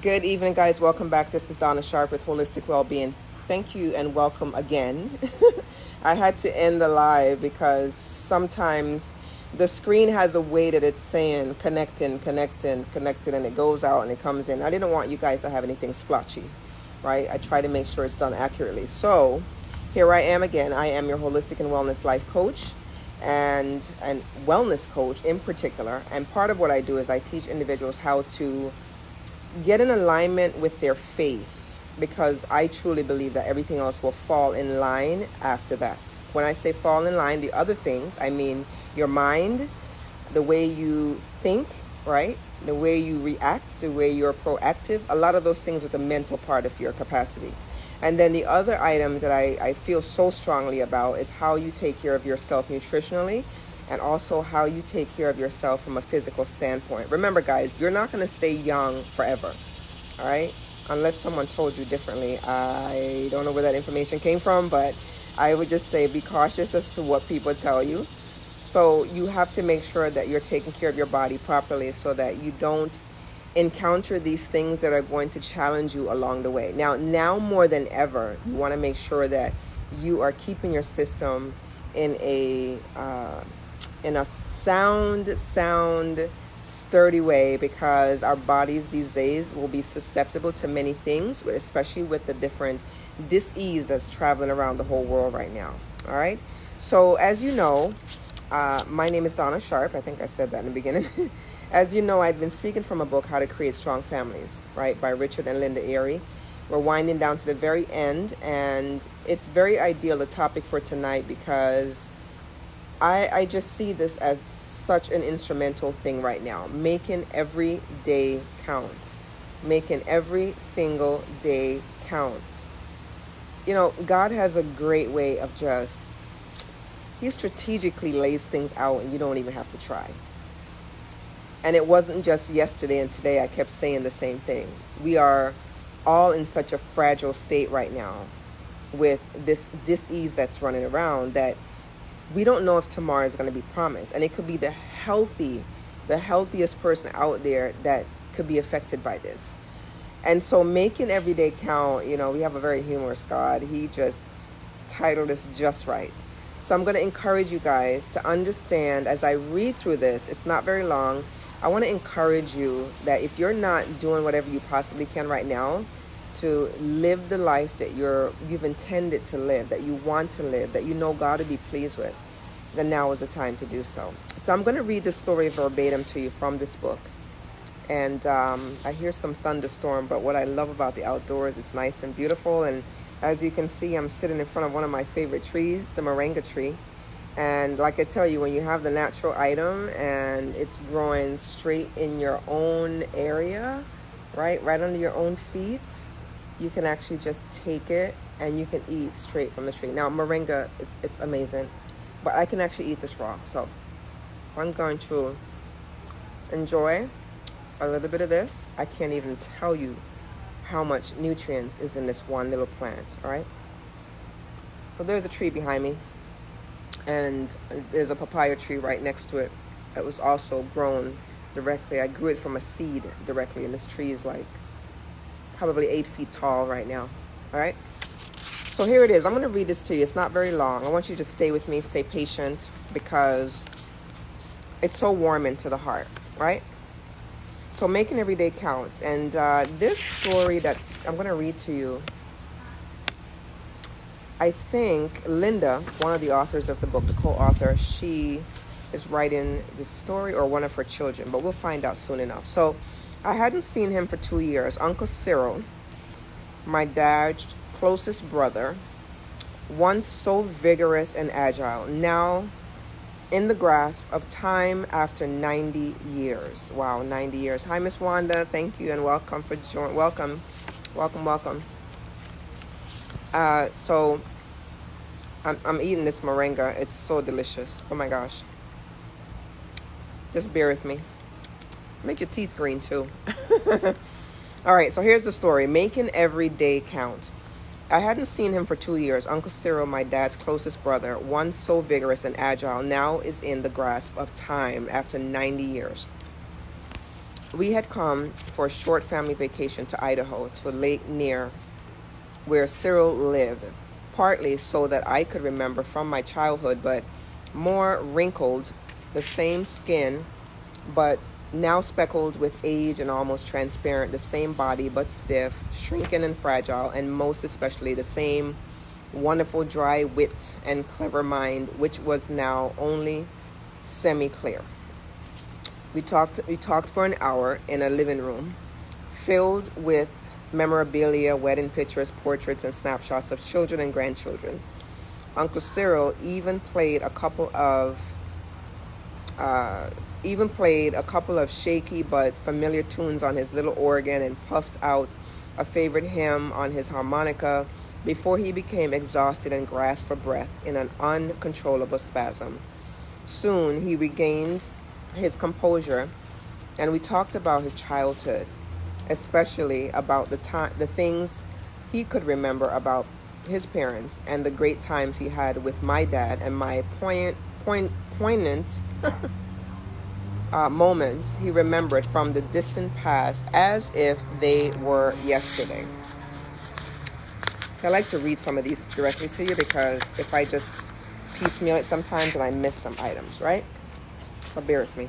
Good evening, guys. Welcome back. This is Donna Sharp with Holistic Wellbeing. Thank you and welcome again. I had to end the live because sometimes the screen has a way that it's saying connecting, connecting, connected, and it goes out and it comes in. I didn't want you guys to have anything splotchy, right? I try to make sure it's done accurately. So here I am again. I am your holistic and wellness life coach and wellness coach in particular. And part of what I do is I teach individuals how to get in alignment with their faith, because I truly believe that everything else will fall in line after that. When I say fall in line, the other things, I mean your mind, the way you think, right? The way you react, the way you're proactive, a lot of those things are the mental part of your capacity. And then the other items that I feel so strongly about is how you take care of yourself nutritionally, and also how you take care of yourself from a physical standpoint. Remember, guys, you're not going to stay young forever, all right? Unless someone told you differently. I don't know where that information came from, but I would just say be cautious as to what people tell you. So you have to make sure that you're taking care of your body properly so that you don't encounter these things that are going to challenge you along the way. Now more than ever, you want to make sure that you are keeping your system in a sound, sturdy way, because our bodies these days will be susceptible to many things, especially with the different dis-ease that's traveling around the whole world right now. All right. So as you know, my name is Donna Sharp. I think I said that in the beginning. As you know, I've been speaking from a book, How to Create Strong Families, right, by Richard and Linda Airy. We're winding down to the very end, and it's very ideal, the topic for tonight, because I just see this as such an instrumental thing right now. Making every day count. Making every single day count. You know, God has a great way of He strategically lays things out and you don't even have to try. And it wasn't just yesterday and today. I kept saying the same thing. We are all in such a fragile state right now with this dis-ease that's running around, that we don't know if tomorrow is going to be promised. And it could be the healthiest person out there that could be affected by this. And so making every day count, you know, we have a very humorous God. He just titled this just right. So I'm going to encourage you guys to understand, as I read through this, it's not very long. I want to encourage you that if you're not doing whatever you possibly can right now to live the life that you've intended to live, that you want to live, that you know God to be pleased with, then now is the time to do so. So I'm going to read the story verbatim to you from this book. And I hear some thunderstorm, but what I love about the outdoors, it's nice and beautiful. And as you can see, I'm sitting in front of one of my favorite trees, the moringa tree. And like I tell you, when you have the natural item and it's growing straight in your own area, right under your own feet, you can actually just take it and you can eat straight from the tree. Now, moringa, it's amazing, but I can actually eat this raw. So I'm going to enjoy a little bit of this. I can't even tell you how much nutrients is in this one little plant, all right? So there's a tree behind me, and there's a papaya tree right next to it that was also grown directly. I grew it from a seed directly, and this tree is like probably 8 feet tall right now, all right? So here it is. I'm going to read this to you. It's not very long. I want you to stay with me, stay patient, because it's so warming to the heart, right? So making every day count. And this story that I'm going to read to you, I think Linda, one of the authors of the book, the co-author, she is writing this story, or one of her children, but we'll find out soon enough. So I hadn't seen him for 2 years. Uncle Cyril, my dad's closest brother, once so vigorous and agile, now in the grasp of time after 90 years. Wow, 90 years. Hi, Miss Wanda. Thank you and welcome for joining. Welcome. So I'm eating this moringa. It's so delicious. Oh my gosh. Just bear with me. Make your teeth green too. All right, so here's the story. Making every day count. I hadn't seen him for 2 years. Uncle Cyril, my dad's closest brother, once so vigorous and agile, now is in the grasp of time after 90 years. We had come for a short family vacation to Idaho, to a lake near where Cyril lived, partly so that I could remember from my childhood, but more wrinkled, the same skin, but now speckled with age and almost transparent, the same body but stiff, shrinking and fragile, and most especially the same wonderful dry wit and clever mind, which was now only semi-clear. We talked for an hour in a living room filled with memorabilia, wedding pictures, portraits, and snapshots of children and grandchildren. Uncle Cyril even played a couple of shaky but familiar tunes on his little organ and puffed out a favorite hymn on his harmonica before he became exhausted and grasped for breath in an uncontrollable spasm. Soon he regained his composure, and we talked about his childhood, especially about the things he could remember about his parents and the great times he had with my dad, and my poignant moments he remembered from the distant past as if they were yesterday. So I like to read some of these directly to you, because if I just piecemeal it sometimes, and I miss some items, right? So bear with me.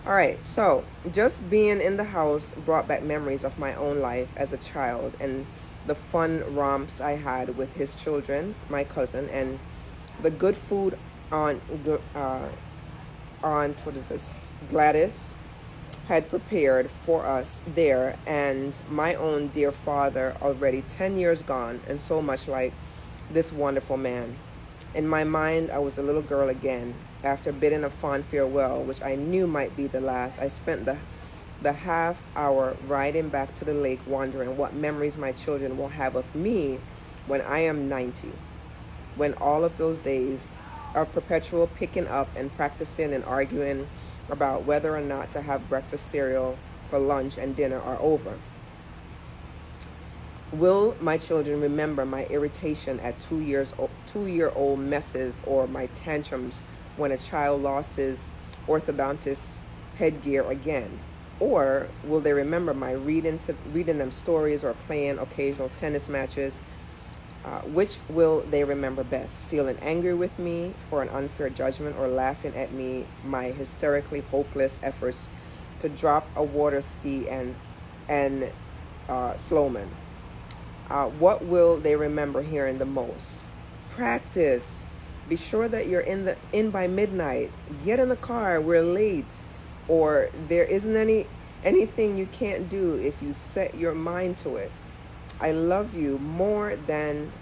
All right, so just being in the house brought back memories of my own life as a child and the fun romps I had with his children, my cousin, and the good food Aunt, what is this, Gladys had prepared for us there, and my own dear father, already 10 years gone, and so much like this wonderful man. In my mind, I was a little girl again. After bidding a fond farewell, which I knew might be the last, I spent the half hour riding back to the lake, wondering what memories my children will have of me when I am 90, when all of those days of perpetual picking up and practicing and arguing about whether or not to have breakfast cereal for lunch and dinner are over. Will my children remember my irritation at 2-year-old messes, or my tantrums when a child lost his orthodontist headgear again? Or will they remember my reading them stories or playing occasional tennis matches? Which will they remember best? Feeling angry with me for an unfair judgment, or laughing at me, my hysterically hopeless efforts to drop a water ski and Sloman? What will they remember hearing the most? Practice. Be sure that you're in by midnight. Get in the car. We're late. Or there isn't anything you can't do if you set your mind to it. I love you more than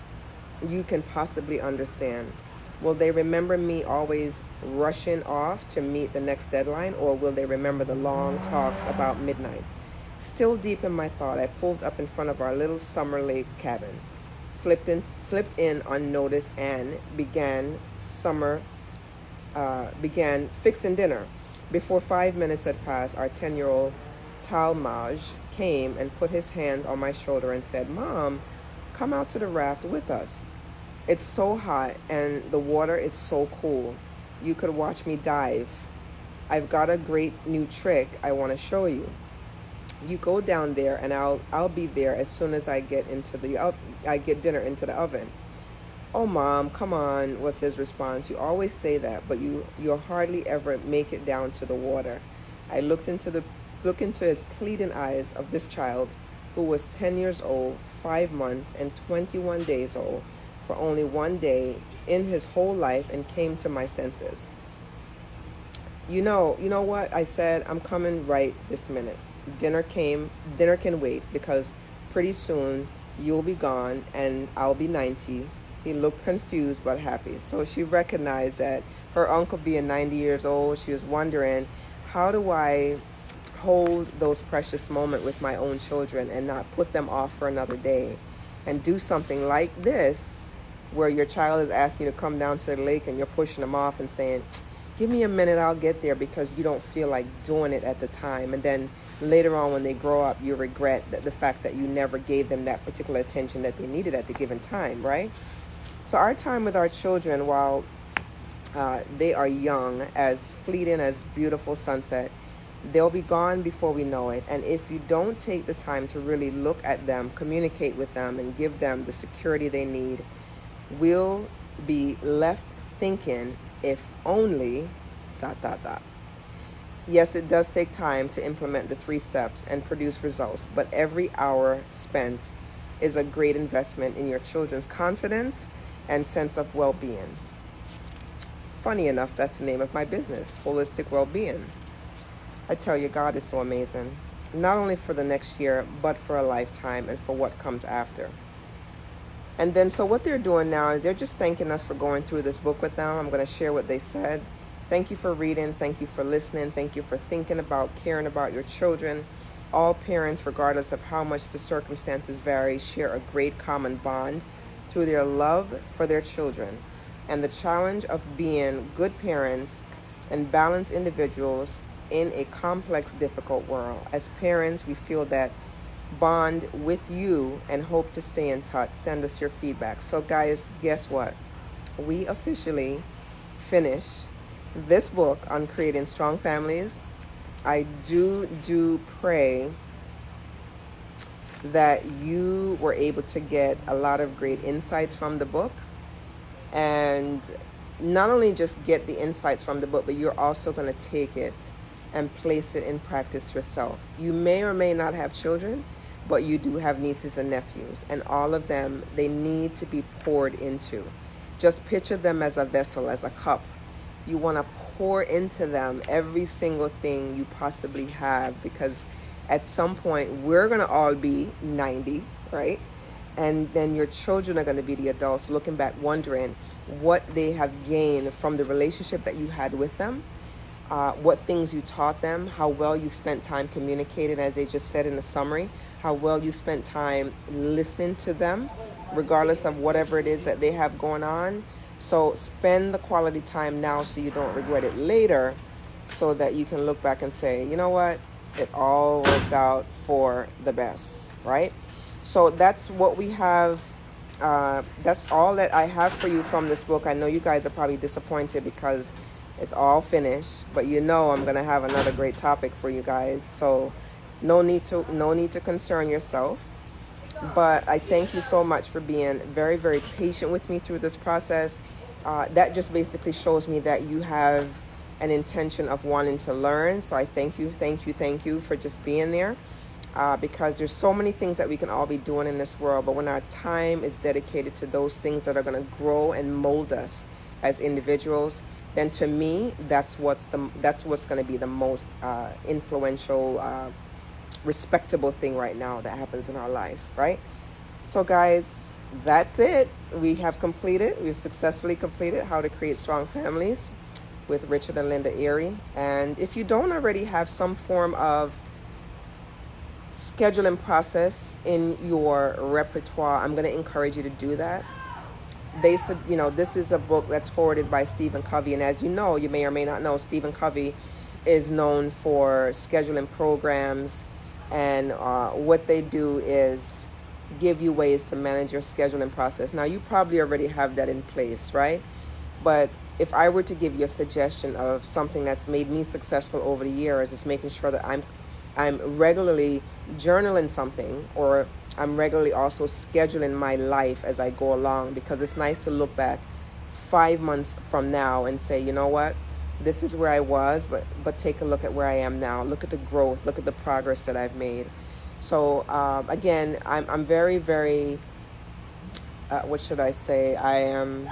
you can possibly understand. Will they remember me always rushing off to meet the next deadline, or will they remember the long talks about midnight? Still deep in my thought, I pulled up in front of our little summer lake cabin, slipped in unnoticed, and began fixing dinner. Before 5 minutes had passed, our 10-year-old Talmage came and put his hand on my shoulder and said, "Mom, come out to the raft with us. It's so hot and the water is so cool. You could watch me dive. I've got a great new trick I want to show you. You go down there, and I'll be there as soon as I get dinner into the oven." "Oh, Mom, come on," was his response. "You always say that, but you'll hardly ever make it down to the water." I looked into his pleading eyes of this child who was 10 years old, 5 months, and 21 days old for only one day in his whole life, and came to my senses. You know what?" I said. "I'm coming right this minute. Dinner can wait, because pretty soon you'll be gone and I'll be 90. He looked confused but happy. So she recognized that her uncle being 90 years old, she was wondering, how do I hold those precious moments with my own children and not put them off for another day, and do something like this, where your child is asking you to come down to the lake and you're pushing them off and saying, "Give me a minute, I'll get there," because you don't feel like doing it at the time. And then later on, when they grow up, you regret the fact that you never gave them that particular attention that they needed at the given time, right? So our time with our children, while they are young, as fleeting as beautiful sunset, They'll be gone before we know it. And if you don't take the time to really look at them, communicate with them, and give them the security they need, we'll be left thinking, if only, dot, dot, dot. Yes, it does take time to implement the 3 steps and produce results, but every hour spent is a great investment in your children's confidence and sense of well-being. Funny enough, that's the name of my business, Holistic Well-Being. I tell you, God is so amazing, not only for the next year, but for a lifetime and for what comes after. And then, so what they're doing now is they're just thanking us for going through this book with them. I'm going to share what they said. Thank you for reading. Thank you for listening. Thank you for thinking about, caring about your children. All parents, regardless of how much the circumstances vary, share a great common bond through their love for their children and the challenge of being good parents and balanced individuals in a complex, difficult world. As parents, we feel that bond with you and hope to stay in touch. Send us your feedback. So guys, guess what? We officially finished this book on creating strong families. I do pray that you were able to get a lot of great insights from the book, and not only just get the insights from the book, but you're also going to take it and place it in practice yourself. You may or may not have children, but you do have nieces and nephews, and all of them, they need to be poured into. Just picture them as a vessel, as a cup. You want to pour into them every single thing you possibly have, because at some point we're going to all be 90, right? And then your children are going to be the adults looking back, wondering what they have gained from the relationship that you had with them, what things you taught them, how well you spent time communicating, as they just said in the summary, how well you spent time listening to them, regardless of whatever it is that they have going on. So spend the quality time now so you don't regret it later, so that you can look back and say, you know what, it all worked out for the best, right? So that's what we have. That's all that I have for you from this book. I know you guys are probably disappointed because it's all finished, but you know I'm gonna have another great topic for you guys. So no need to concern yourself. But I thank you so much for being very, very patient with me through this process. That just basically shows me that you have an intention of wanting to learn. So I thank you for just being there. Because there's so many things that we can all be doing in this world, but when our time is dedicated to those things that are going to grow and mold us as individuals, then to me, that's what's going to be the most influential, respectable thing right now that happens in our life, right? So guys, that's it. We've successfully completed How to Create Strong Families with Richard and Linda Erie. And if you don't already have some form of scheduling process in your repertoire, I'm going to encourage you to do that. They said, this is a book that's forwarded by Stephen Covey, and as you know, you may or may not know, Stephen Covey is known for scheduling programs, and what they do is give you ways to manage your scheduling process. Now, you probably already have that in place, right? But if I were to give you a suggestion of something that's made me successful over the years, is making sure that I'm regularly journaling something, or I'm regularly also scheduling my life as I go along, because it's nice to look back 5 months from now and say, you know what, this is where I was, but take a look at where I am now. Look at the growth, look at the progress that I've made. So again, I'm very, very, what should I say? I am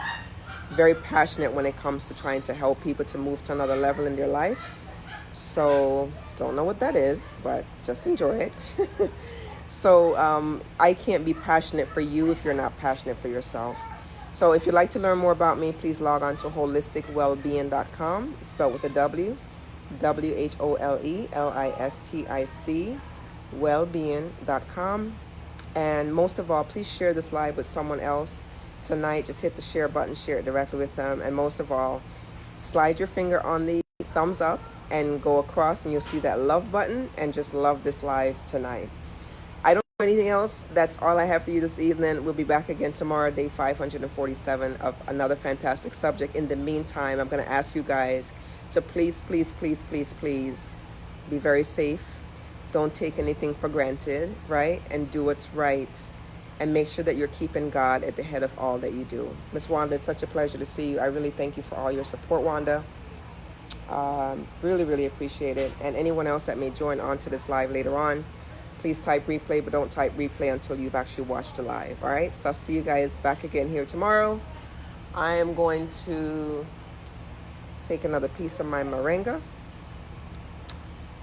very passionate when it comes to trying to help people to move to another level in their life. So don't know what that is, but just enjoy it. So I can't be passionate for you if you're not passionate for yourself. So if you'd like to learn more about me, please log on to holisticwellbeing.com, spelled with a W, WHOLELISTIC, wellbeing.com. And most of all, please share this live with someone else tonight. Just hit the share button, share it directly with them. And most of all, slide your finger on the thumbs up and go across, and you'll see that love button, and just love this live tonight. I don't have anything else. That's all I have for you this evening. We'll be back again tomorrow, day 547 of another fantastic subject. In the meantime, I'm going to ask you guys to please, please, please, please, please Be very safe. Don't take anything for granted, right? And do what's right. And make sure that you're keeping God at the head of all that you do. Miss Wanda, it's such a pleasure to see you. I really thank you for all your support, Wanda. Really, really appreciate it. And anyone else that may join on to this live later on, please type replay, but don't type replay until you've actually watched the live. All right? So I'll see you guys back again here tomorrow. I am going to take another piece of my moringa.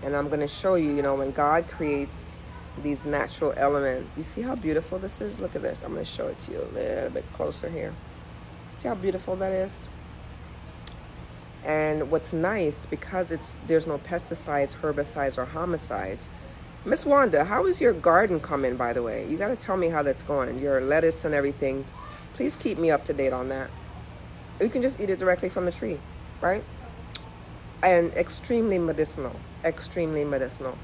And I'm going to show you, when God creates these natural elements. You see how beautiful this is? Look at this. I'm going to show it to you a little bit closer here. See how beautiful that is? And what's nice, because there's no pesticides, herbicides, or homicides. Miss Wanda, how is your garden coming, by the way? You got to tell me how that's going. Your lettuce and everything. Please keep me up to date on that. You can just eat it directly from the tree, right? And extremely medicinal. Extremely medicinal.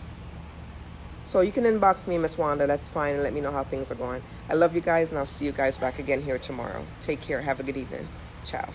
So you can inbox me, Miss Wanda. That's fine. And let me know how things are going. I love you guys, and I'll see you guys back again here tomorrow. Take care. Have a good evening. Ciao.